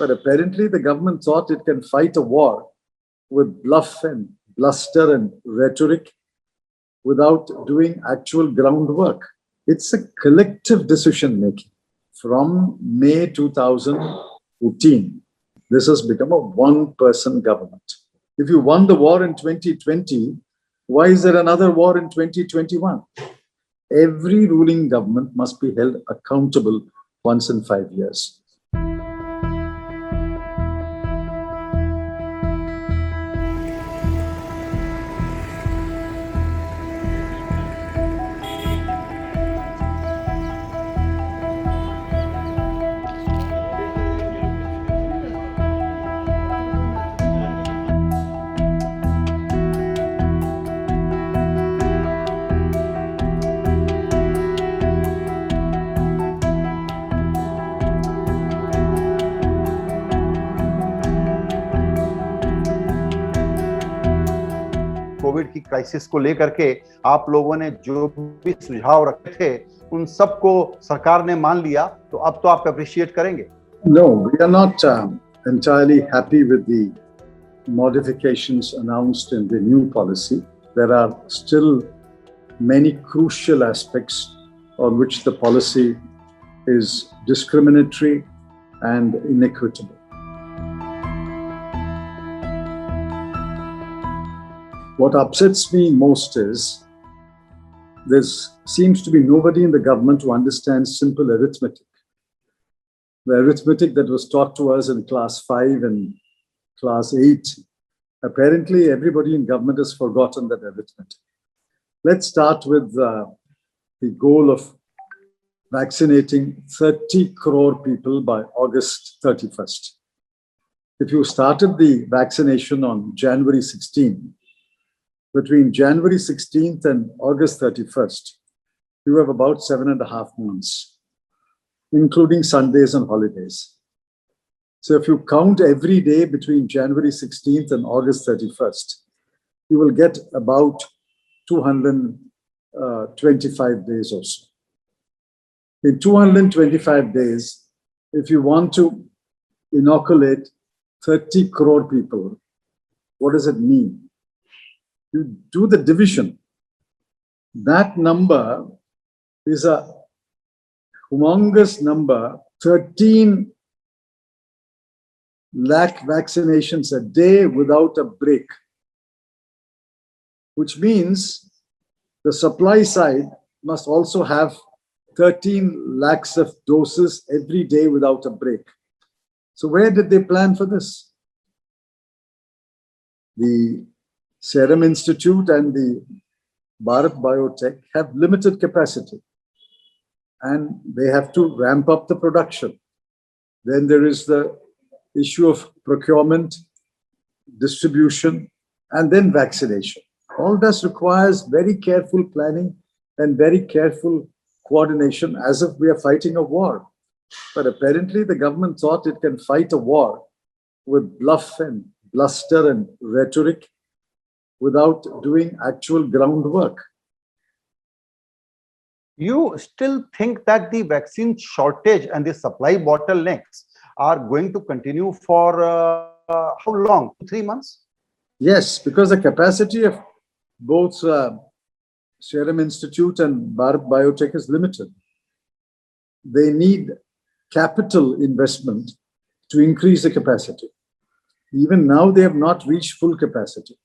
But apparently the government thought it can fight a war with bluff and bluster and rhetoric without doing actual groundwork. It's a collective decision making. From May 2018, this has become a one-person government. If you won the war in 2020, why is there another war in 2021? Every ruling government must be held accountable once in 5 years. Covid की crisis को लेकर के आप लोगों ने जो भी सुझाव रखे थे उन सबको सरकार ने मान लिया, तो अब तो आप अप्रिशिएट करेंगे? No, we are not entirely happy with the modifications announced in the new policy. There are still many crucial aspects on which the policy is discriminatory and inequitable. What upsets me most is there seems to be nobody in the government who understands simple arithmetic. The arithmetic that was taught to us in class 5 and class 8, apparently everybody in government has forgotten that arithmetic. Let's start with the goal of vaccinating 30 crore people by August 31st. If you started the vaccination on January 16, between January 16th and August 31st, you have about 7.5 months, including Sundays and holidays. So if you count every day between January 16th and August 31st, you will get about 225 days or so. In 225 days, if you want to inoculate 30 crore people, what does it mean? You do the division. That number is a humongous number, 13 lakh vaccinations a day without a break, which means the supply side must also have 13 lakhs of doses every day without a break. So where did they plan for this? The Serum Institute and the Bharat Biotech have limited capacity and they have to ramp up the production. Then there is the issue of procurement, distribution, and then vaccination. All this requires very careful planning and very careful coordination, as if we are fighting a war. But apparently the government thought it can fight a war with bluff and bluster and rhetoric without doing actual groundwork. You still think that the vaccine shortage and the supply bottlenecks are going to continue for how long? 3 months? Yes, because the capacity of both Serum Institute and Bharat Biotech is limited. They need capital investment to increase the capacity. Even now, they have not reached full capacity.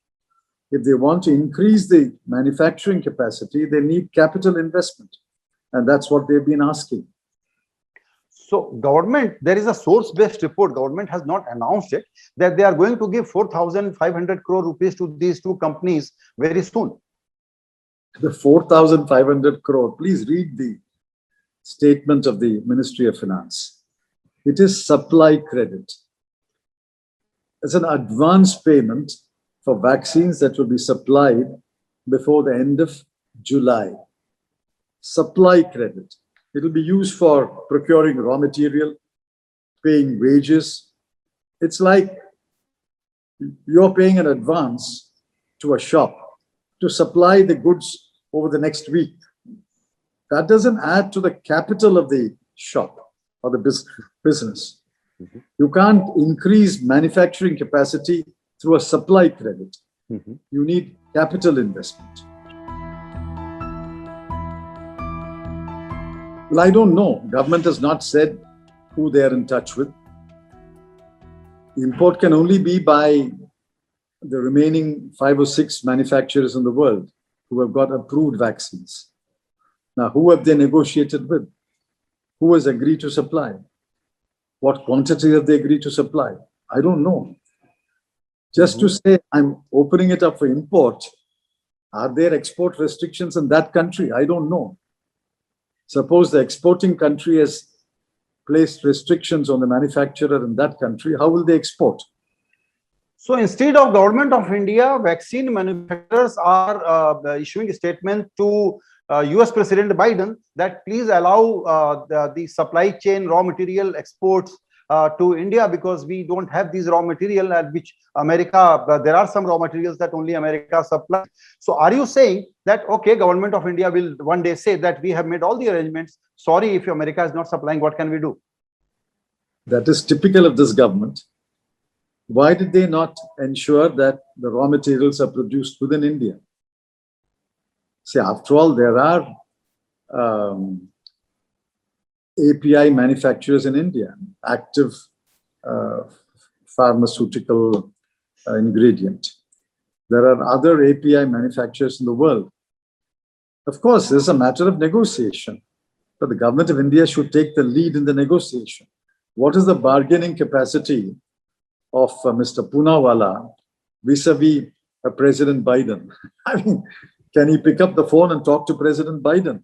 If they want to increase the manufacturing capacity, they need capital investment. And that's what they've been asking. So government, there is a source-based report, government has not announced it, that they are going to give 4,500 crore rupees to these two companies very soon. The 4,500 crore, please read the statement of the Ministry of Finance. It is supply credit. It's an advance payment for vaccines that will be supplied before the end of July. Supply credit. It will be used for procuring raw material, paying wages. It's like you're paying an advance to a shop to supply the goods over the next week. That doesn't add to the capital of the shop or the business. Mhm. You can't increase manufacturing capacity through a supply credit. Mhm. You need capital investment. Well, I don't know. Government has not said who they are in touch with. Import can only be by the remaining 5 or 6 manufacturers in the world who have got approved vaccines. Now, who have they negotiated with? Who has agreed to supply? What quantity have they agreed to supply? I don't know. Just to say I'm opening it up for import, are there export restrictions in that country? I don't know. Suppose the exporting country has placed restrictions on the manufacturer in that country, how will they export? So instead of Government of India, vaccine manufacturers are issuing a statement to US President Biden that please allow the supply chain raw material exports to India, because we don't have these raw material at which America, there are some raw materials that only America supplies. So are you saying that, okay, Government of India will one day say that we have made all the arrangements, sorry, if America is not supplying, what can we do? That is typical of this government. Why did they not ensure that the raw materials are produced within India? See, after all, there are API manufacturers in India, active pharmaceutical ingredient. There are other API manufacturers in the world. Of course, this is a matter of negotiation, but the government of India should take the lead in the negotiation. What is the bargaining capacity of Mr. Poonawalla vis-a-vis President Biden? I mean, can he pick up the phone and talk to President Biden?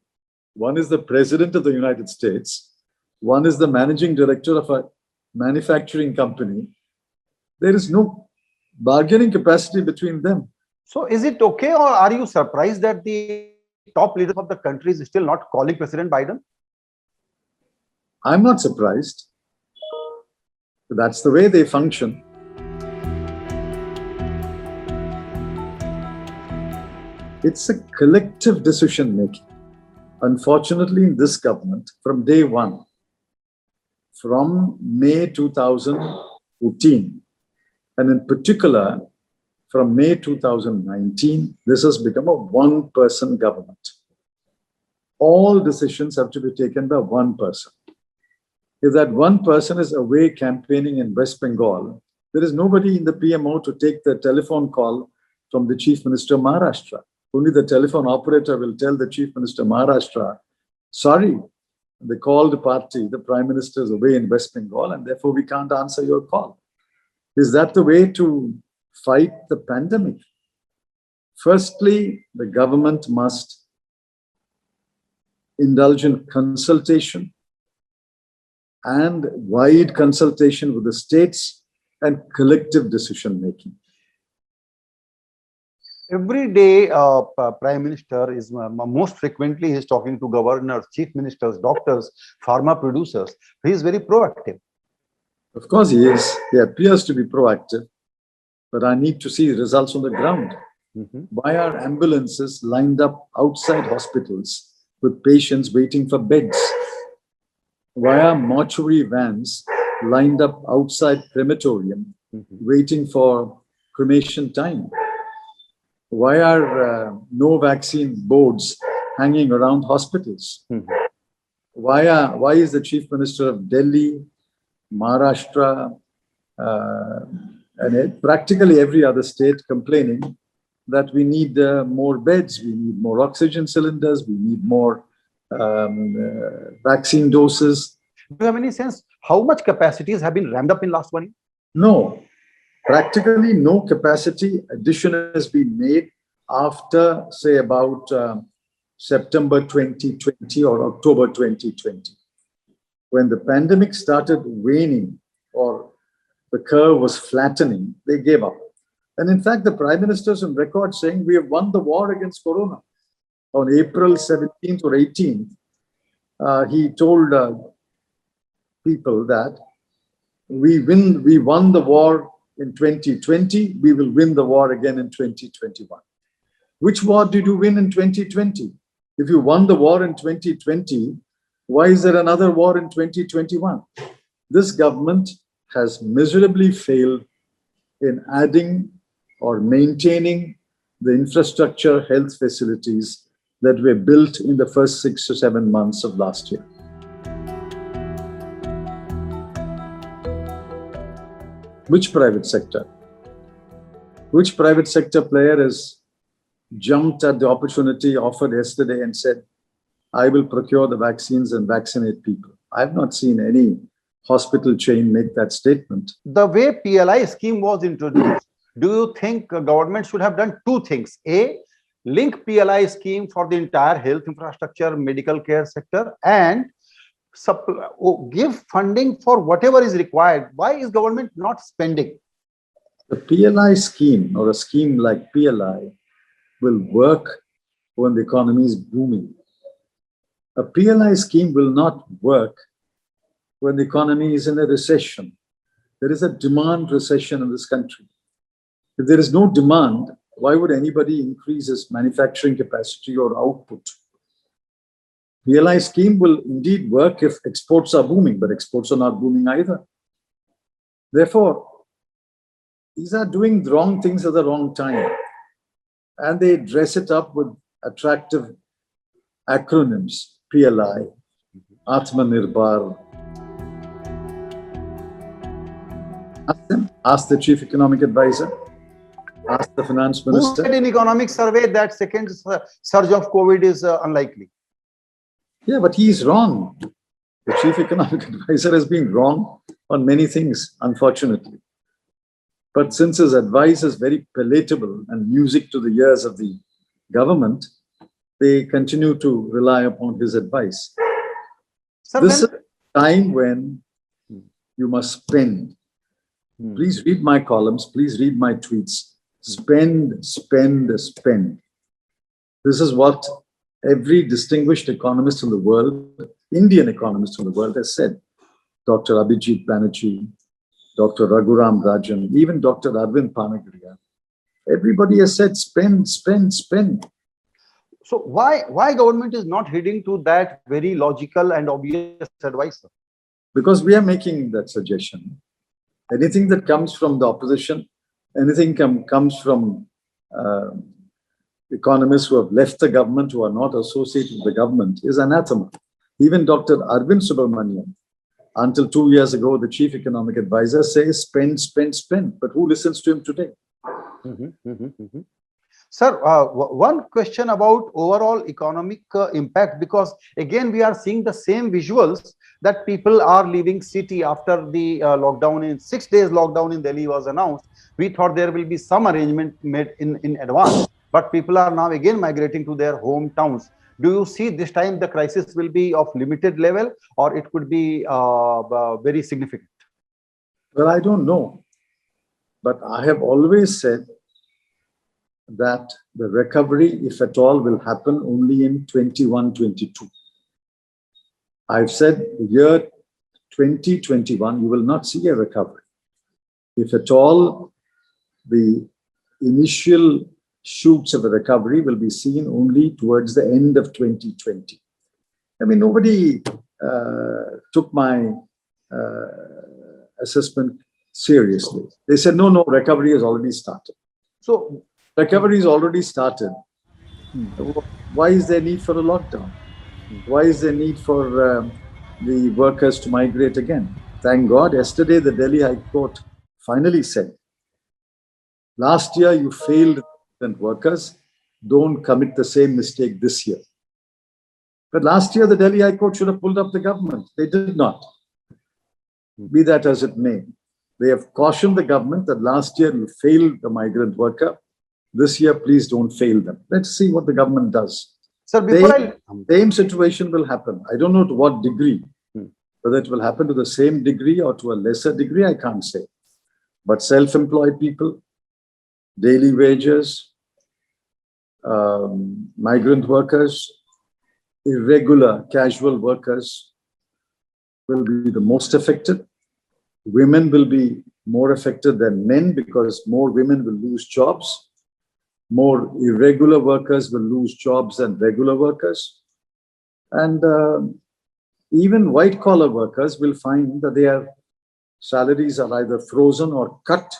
One is the president of the United States. One is the managing director of a manufacturing company. There is no bargaining capacity between them. So is it okay, or are you surprised that the top leaders of the country is still not calling President Biden? I'm not surprised. That's the way they function. It's a collective decision making. Unfortunately, in this government, from day one, from May 2014, and in particular, from May 2019, this has become a one-person government. All decisions have to be taken by one person. If that one person is away campaigning in West Bengal, there is nobody in the PMO to take the telephone call from the Chief Minister of Maharashtra. Only the telephone operator will tell the Chief Minister of Maharashtra, sorry, the called party, the Prime Minister is away in West Bengal, and therefore we can't answer your call. Is that the way to fight the pandemic? Firstly, the government must indulge in consultation and wide consultation with the states and collective decision making. Every day, Prime Minister is most frequently he is talking to governors, chief ministers, doctors, pharma producers. He is very proactive. Of course he is. He appears to be proactive, but I need to see results on the ground. Why are ambulances lined up outside hospitals with patients waiting for beds? Why are mortuary vans lined up outside crematorium waiting for cremation time? Why are no vaccine boards hanging around hospitals? Why is the Chief Minister of Delhi, Maharashtra, and practically every other state complaining that we need more beds, we need more oxygen cylinders, we need more vaccine doses? Do you have any sense how much capacities have been ramped up in last 1 year? No. Practically no capacity addition has been made after, say, about September 2020 or October 2020. When the pandemic started waning or the curve was flattening, they gave up. And in fact, the Prime Minister's on record saying we have won the war against Corona. On April 17th or 18th, he told people that we won the war in 2020, we will win the war again in 2021. Which war did you win in 2020? If you won the war in 2020, why is there another war in 2021? This government has miserably failed in adding or maintaining the infrastructure health facilities that were built in the first 6 to 7 months of last year. Which private sector? Which private sector player has jumped at the opportunity offered yesterday and said, I will procure the vaccines and vaccinate people? I've not seen any hospital chain make that statement. The way PLI scheme was introduced, do you think government should have done two things? A, link PLI scheme for the entire health infrastructure, medical care sector, and give funding for whatever is required. Why is government not spending? The PLI scheme, or a scheme like PLI, will work when the economy is booming. A PLI scheme will not work when the economy is in a recession. There is a demand recession in this country. If there is no demand, why would anybody increase its manufacturing capacity or output? PLI scheme will indeed work if exports are booming, but exports are not booming either. Therefore, these are doing the wrong things at the wrong time. And they dress it up with attractive acronyms, PLI, Atmanirbhar. Ask them, ask the chief economic advisor, ask the finance minister. Who said in economic survey that second surge of COVID is unlikely? Yeah, but he's wrong. The chief economic advisor has been wrong on many things, unfortunately. But since his advice is very palatable and music to the ears of the government, they continue to rely upon his advice. Sir, this is a time when you must spend. Please read my columns, please read my tweets. Spend, spend, spend. This is what every distinguished economist in the world, Indian economist in the world, has said. Dr. Abhijit Banerjee, Dr. Raghuram Rajan, even Dr. Arvind Panagriya. Everybody has said spend, spend, spend. So why government is not heeding to that very logical and obvious advice? Because we are making that suggestion. Anything that comes from the opposition, anything comes from economists who have left the government, who are not associated with the government, is anathema. Even Dr. Arvind Subramanian, until 2 years ago, the chief economic advisor, says spend, spend, spend. But who listens to him today? Sir, one question about overall economic impact, because again, we are seeing the same visuals that people are leaving city after the lockdown. In 6 days lockdown in Delhi was announced. We thought there will be some arrangement made in advance, but people are now again migrating to their hometowns. Do you see this time the crisis will be of limited level, or it could be very significant? Well, I don't know. But I have always said that the recovery, if at all, will happen only in 21-22. I've said the year 2021, you will not see a recovery. If at all, the initial shoots of a recovery will be seen only towards the end of 2020. I mean, nobody took my assessment seriously. They said, no, recovery has already started. So, recovery is already started. Why is there need for a lockdown? Why is there need for the workers to migrate again? Thank God, yesterday the Delhi High Court finally said, last year you failed workers, don't commit the same mistake this year. But last year the Delhi High Court should have pulled up the government. They did not. Be that as it may, they have cautioned the government that last year you failed the migrant worker. This year, please don't fail them. Let's see what the government does. Sir, the same situation will happen. I don't know to what degree. Whether it will happen to the same degree or to a lesser degree, I can't say. But self-employed people, daily wages, migrant workers, irregular casual workers will be the most affected. Women will be more affected than men because more women will lose jobs. More irregular workers will lose jobs than regular workers. And even white-collar workers will find that they are salaries are either frozen or cut.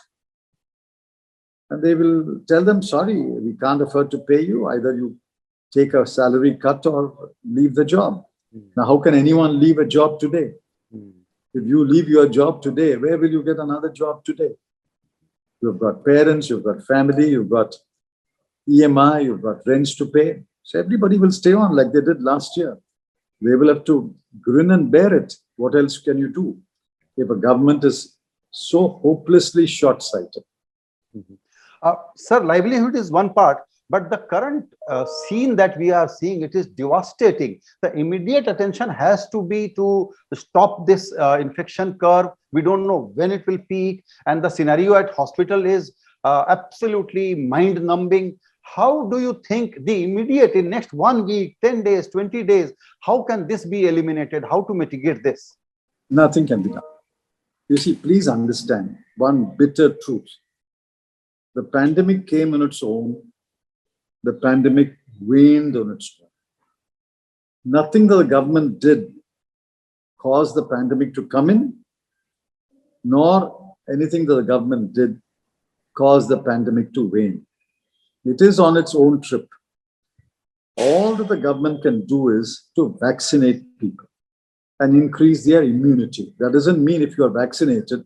And they will tell them, sorry, we can't afford to pay you. Either you take a salary cut or leave the job. Now, how can anyone leave a job today? If you leave your job today, where will you get another job today? You've got parents, you've got family, you've got EMI, you've got rents to pay. So everybody will stay on like they did last year. They will have to grin and bear it. What else can you do if a government is so hopelessly short-sighted? Sir, livelihood is one part, but the current scene that we are seeing, it is devastating. The immediate attention has to be to stop this infection curve. We don't know when it will peak, and the scenario at hospital is absolutely mind-numbing. How do you think the immediate, in next 1 week, 10 days, 20 days, how can this be eliminated? How to mitigate this? Nothing can be done. You see, please understand one bitter truth. The pandemic came on its own. The pandemic waned on its own. Nothing that the government did caused the pandemic to come in, nor anything that the government did caused the pandemic to wane. It is on its own trip. All that the government can do is to vaccinate people and increase their immunity. That doesn't mean if you are vaccinated,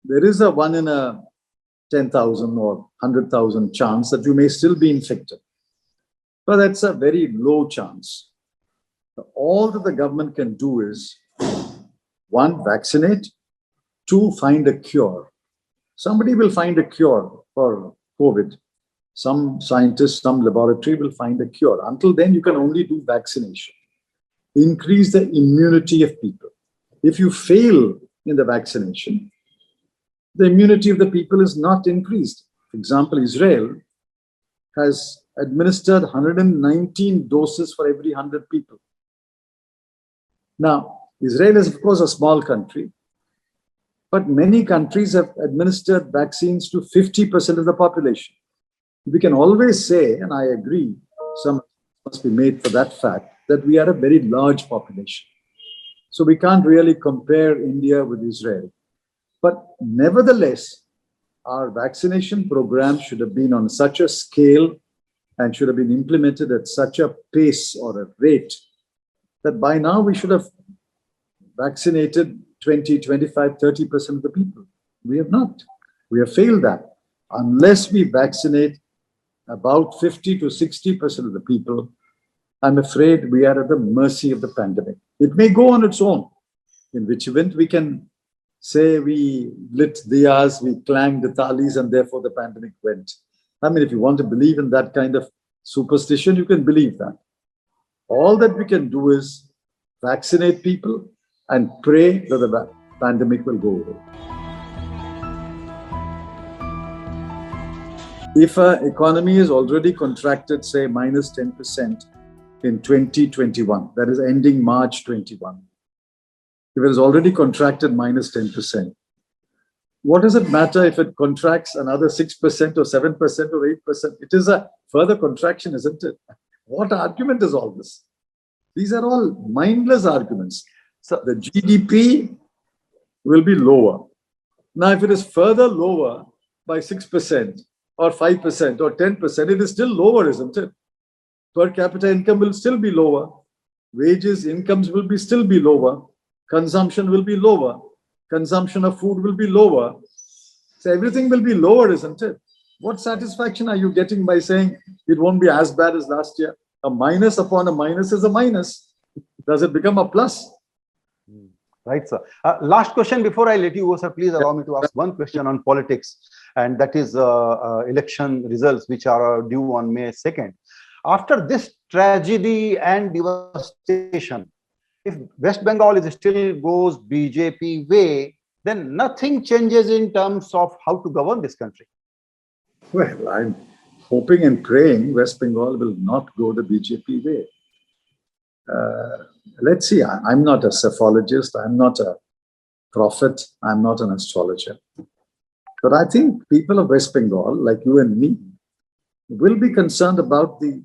there is a 1 in a 10,000 or 100,000 chance that you may still be infected. But that's a very low chance. All that the government can do is, 1, vaccinate, 2, find a cure. Somebody will find a cure for COVID. Some scientist, some laboratory will find a cure. Until then, you can only do vaccination. Increase the immunity of people. If you fail in the vaccination, the immunity of the people is not increased. For example, Israel has administered 119 doses for every 100 people. Now, Israel is, of course, a small country, but many countries have administered vaccines to 50% of the population. We can always say, and I agree, some must be made for that fact, that we are a very large population. So we can't really compare India with Israel. But nevertheless, our vaccination program should have been on such a scale and should have been implemented at such a pace or a rate that by now we should have vaccinated 20, 25, 30% of the people. We have not. We have failed that. Unless we vaccinate about 50 to 60% of the people, I'm afraid we are at the mercy of the pandemic. It may go on its own, in which event we can say we lit diyas, we clanged the talis, and therefore the pandemic went. I mean, if you want to believe in that kind of superstition, you can believe that. All that we can do is vaccinate people and pray that the pandemic will go away. If an economy is already contracted, say, minus 10% in 2021, that is ending March 21, if it is already contracted minus 10%, what does it matter if it contracts another 6% or 7% or 8%? It is a further contraction, isn't it? What argument is all this? These are all mindless arguments. So the GDP will be lower. Now, if it is further lower by 6% or 5% or 10%, it is still lower, isn't it? Per capita income will still be lower. Wages, incomes will be still be lower. Consumption will be lower. Consumption of food will be lower. So everything will be lower, isn't it? What satisfaction are you getting by saying it won't be as bad as last year? A minus upon a minus is a minus. Does it become a plus? Right, sir. Last question before I let you go, sir. Please allow me to ask one question on politics, and that is election results, which are due on May 2nd. After this tragedy and devastation, if West Bengal is still goes BJP way, then nothing changes in terms of how to govern this country. Well, I'm hoping and praying West Bengal will not go the BJP way. Let's see, I'm not a psephologist, I'm not a prophet, I'm not an astrologer. But I think people of West Bengal, like you and me, will be concerned about the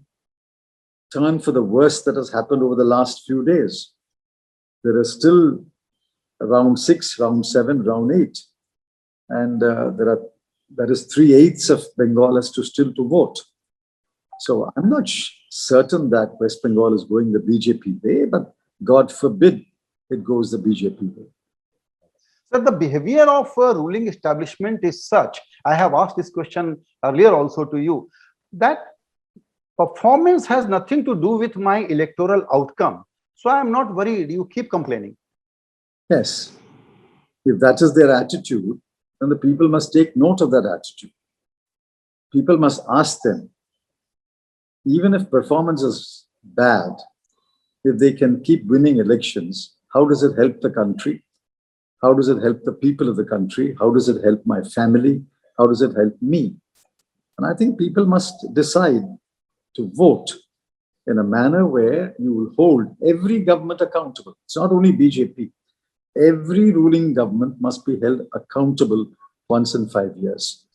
turn for the worst that has happened over the last few days. There is still round 6, round 7, round 8. And that is 3/8 of Bengal has to still to vote. So I'm not certain that West Bengal is going the BJP way, but God forbid it goes the BJP way. So the behavior of ruling establishment is such, I have asked this question earlier also to you, that performance has nothing to do with my electoral outcome. So I am not worried, you keep complaining. Yes. If that is their attitude, then the people must take note of that attitude. People must ask them, even if performance is bad, if they can keep winning elections, how does it help the country? How does it help the people of the country? How does it help my family? How does it help me? And I think people must decide to vote in a manner where you will hold every government accountable. It's not only BJP. Every ruling government must be held accountable once in 5 years.